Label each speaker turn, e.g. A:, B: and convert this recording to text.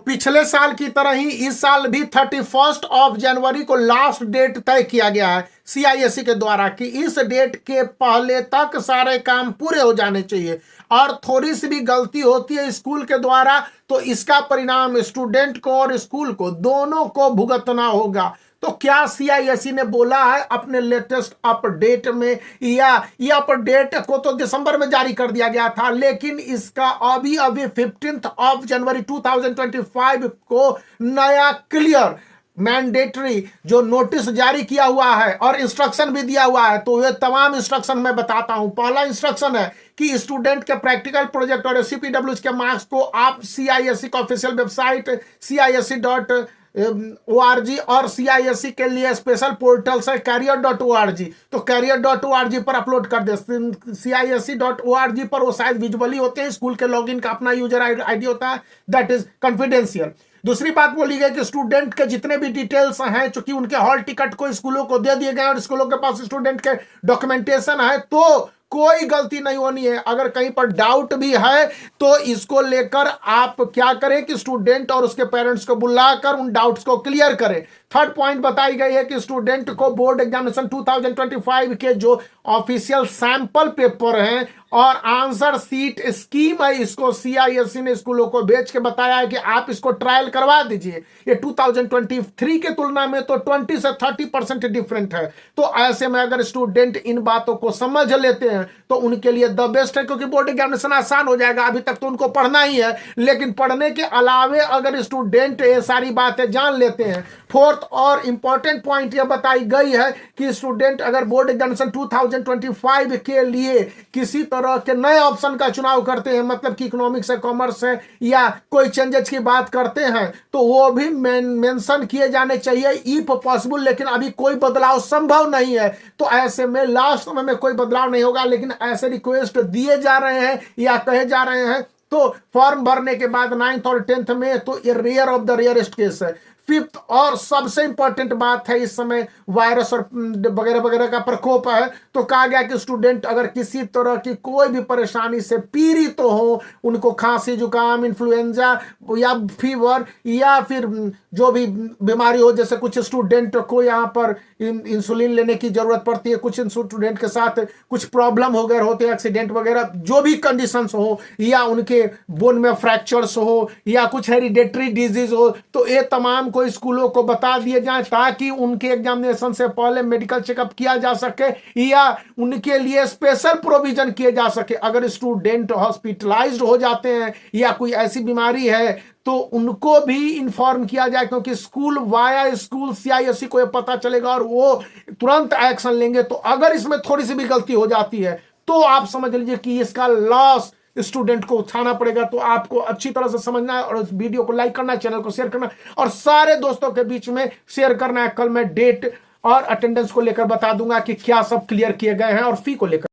A: पिछले साल की तरह ही इस साल भी 31 जनवरी को लास्ट डेट तय किया गया है सीआईएससी के द्वारा कि इस डेट के पहले तक सारे काम पूरे हो जाने चाहिए। और थोड़ी सी भी गलती होती है स्कूल के द्वारा तो इसका परिणाम स्टूडेंट को और स्कूल को दोनों को भुगतना होगा। तो क्या सीआईएससी ने बोला है अपने लेटेस्ट अपडेट में, या ये अपडेट को तो दिसंबर में जारी कर दिया गया था, लेकिन इसका अभी 15 जनवरी 2025 को नया क्लियर मैंडेटरी जो नोटिस जारी किया हुआ है और इंस्ट्रक्शन भी दिया हुआ है। तो ये तमाम इंस्ट्रक्शन मैं बताता हूं। पहला इंस्ट्रक्शन है कि स्टूडेंट के प्रैक्टिकल प्रोजेक्ट और सीपीडब्ल्यू के मार्क्स को आप सीआईएससी का ऑफिशियल वेबसाइट CISE.org और सीआईएससी के लिए स्पेशल पोर्टल्स है career.org, तो career.org पर अपलोड कर दे। CISE.org पर वो शायद विजुअली होते हैं, स्कूल के लॉगिन का अपना यूजर आईडी होता है, दैट इज कॉन्फिडेंशियल। दूसरी बात बोली गई कि स्टूडेंट के जितने भी डिटेल्स हैं, चूंकि उनके हॉल टिकट को स्कूलों को दे दिए गए और स्कूलों के पास स्टूडेंट के डॉक्यूमेंटेशन है, तो कोई गलती नहीं होनी है। अगर कहीं पर डाउट भी है तो इसको लेकर आप क्या करें कि स्टूडेंट और उसके पेरेंट्स को बुलाकर उन डाउट्स को क्लियर करें। थर्ड पॉइंट बताई गई है कि स्टूडेंट को बोर्ड एग्जामिनेशन 2025 के जो ऑफिशियल सैंपल पेपर हैं और आंसर सीट स्कीम है, इसको सीआईएससी ने स्कूलों को भेज के बताया है कि आप इसको ट्रायल करवा दीजिए। ये 2023 के तुलना में तो 20 से 30% डिफरेंट है। तो ऐसे में अगर स्टूडेंट इन बातों को समझ लेते हैं तो उनके लिए द बेस्ट है, क्योंकि बोर्ड एग्जामिनेशन आसान हो जाएगा। अभी तक तो उनको पढ़ना ही है, लेकिन पढ़ने के अलावे अगर स्टूडेंट ये सारी बातें जान लेते हैं। फोर्थ और इंपॉर्टेंट पॉइंट यह बताई गई है कि स्टूडेंट अगर बोर्ड एग्जामिनेशन 2025 के लिए किसी तरह के नए ऑप्शन का चुनाव करते हैं, मतलब कि इकोनॉमिक्स है, कॉमर्स है, या कोई चेंजेस की बात करते हैं, तो वो भी मेंशन किए जाने चाहिए इफ पॉसिबल। लेकिन अभी कोई बदलाव संभव नहीं है, तो ऐसे में लास्ट समय में कोई बदलाव नहीं होगा। लेकिन ऐसे रिक्वेस्ट दिए जा रहे हैं या कहे जा रहे हैं, तो फॉर्म भरने के बाद 9th और 10th में तो ये rare of the rarest case है। फिफ्थ और सबसे इंपॉर्टेंट बात है, इस समय वायरस और वगैरह वगैरह का प्रकोप है, तो कहा गया कि स्टूडेंट अगर किसी तरह की कोई भी परेशानी से पीड़ित तो हो, उनको खांसी जुकाम इन्फ्लुएंजा या फीवर या फिर जो भी बीमारी हो, जैसे कुछ स्टूडेंट को यहाँ पर इंसुलिन लेने की जरूरत पड़ती है, कुछ स्टूडेंट के साथ कुछ प्रॉब्लम हो गए होते हैं, एक्सीडेंट वगैरह, जो भी कंडीशंस हो, या उनके बोन में फ्रैक्चर्स हो या कुछ हेरिडेटरी डिजीज हो, तो ये तमाम को स्कूलों को बता दिए जाए ताकि उनके एग्जामिनेशन से पहले मेडिकल चेकअप किया जा सके या उनके लिए स्पेशल प्रोविजन किए जा सके। अगर स्टूडेंट हॉस्पिटलाइज्ड हो जाते हैं या कोई ऐसी बीमारी है तो उनको भी इंफॉर्म किया जाए, क्योंकि स्कूल वाया स्कूल सीआईएससी को ये पता चलेगा और वो तुरंत एक्शन लेंगे। तो अगर इसमें थोड़ी सी भी गलती हो जाती है तो आप समझ लीजिए कि इसका लॉस स्टूडेंट को उठाना पड़ेगा। तो आपको अच्छी तरह से समझना है और इस वीडियो को लाइक करना है, चैनल को शेयर करना और सारे दोस्तों के बीच में शेयर करना है। कल मैं डेट और अटेंडेंस को लेकर बता दूंगा कि क्या सब क्लियर किए गए हैं और फी को लेकर।